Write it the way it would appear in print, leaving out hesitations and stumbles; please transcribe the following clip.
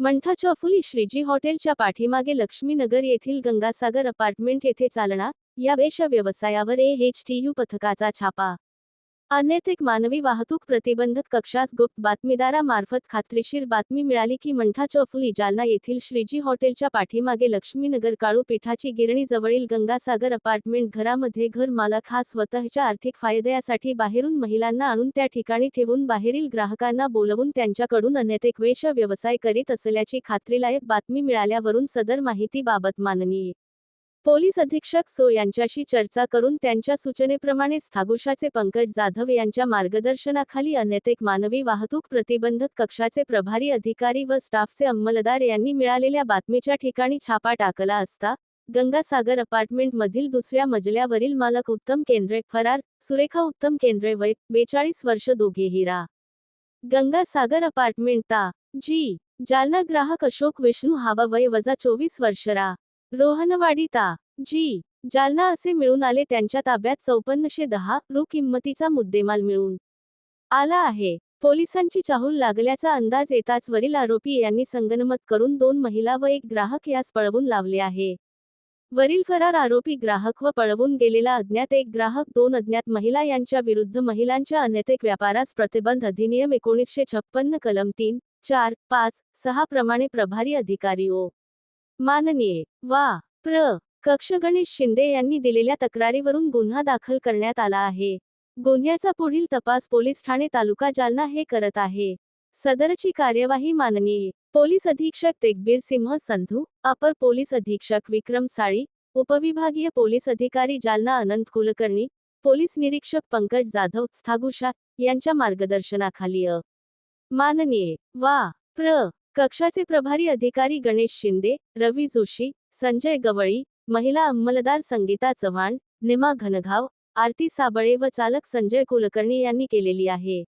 मंठा चौफुली श्रीजी हॉटेलच्या पाठीमागे लक्ष्मीनगर येथील गंगासागर अपार्टमेंट येथे चालणा या वेश्या व्यवसायावर एएचटीयू पथकाचा छापा. अनैतिक मानवी वाहतूक प्रतिबंधक कक्षास गुप्त बातमीदारामार्फत खात्रीशीर बातमी मिळाली की मंठा चौफुली जालना येथील श्रीजी हॉटेलच्या पाठीमागे लक्ष्मीनगर काळू पिठाची गिरणी जवळील गंगासागर अपार्टमेंट घरामध्ये घर मालक हा स्वतःच्या आर्थिक फायद्यासाठी बाहेरून महिलांना आणून त्या ठिकाणी ठेवून बाहेरील ग्राहकांना बोलवून त्यांच्याकडून अनैतिक वेश्या व्यवसाय करीत असल्याची खात्रीलायक बातमी मिळाल्यावरून सदर माहितीबाबत माननीय पोलीस अधीक्षक सो यांच्याशी चर्चा करून त्यांच्या सूचनेप्रमाणे स्थागुशाचे पंकज जाधव यांच्या मार्गदर्शनाखाली अनैतिक मानवी वाहतूक प्रतिबंधक कक्षाचे प्रभारी अधिकारी व स्टाफचे अंमलदार यांनी मिळालेल्या बातमीच्या ठिकाणी छापा टाकला असता गंगासागर अपार्टमेंट मधील दुसऱ्या मजल्यावरील मालक उत्तम केंद्रे फरार, सुरेखा उत्तम केंद्रे वय 42 वर्ष दोघेही रा. गंगासागर अपार्टमेंट ता. जी. जालना ग्राहक अशोक विष्णू हावा वय 24 वर्ष रा. रोहनवाडी ता. जी. जालना असे मिळून आले. त्यांच्या ताब्यात 5410 रु किंमतीचा मुद्देमाल मिळून आला आहे. पोलिसांची चाहूल लागल्याचा अंदाज येताच वरील आरोपी यांनी संगनमत करून 2 महिला व 1 ग्राहक यास पळवून लावले आहे. वरील फरार आरोपी ग्राहक व पळवून गेलेला अज्ञात 1 ग्राहक 2 अज्ञात महिला यांच्या विरुद्ध महिलांच्या अनैतिक व्यापारास प्रतिबंध अधिनियम 1956 कलम 3, 4, 5, 6 प्रमाणे प्रभारी अधिकारी ओ. माननीय वा. प्र. कक्ष गणेश शिंदे यांनी दिलेल्या तक्रारीवरून गुन्हा दाखल करण्यात आला आहे. गुन्ह्याचा पुढील तपास पोलीस ठाणे तालुका जालना हे करत आहे. सदरची कार्यवाही माननीय पोलीस अधीक्षक तेकबीर सिंह संधू, अपर पोलीस अधीक्षक विक्रम साळी, उपविभागीय पोलीस अधिकारी जालना अनंत कुलकर्णी, पोलीस निरीक्षक पंकज जाधव स्थागुशा यांच्या मार्गदर्शनाखाली माननीय वा. प्र. कक्षाचे प्रभारी अधिकारी गणेश शिंदे, रवी जोशी, संजय गवळी, महिला अंमलदार संगीता चव्हाण, निमा घनघाव, आरती साबळे व चालक संजय कुलकर्णी यांनी केलेली आहे.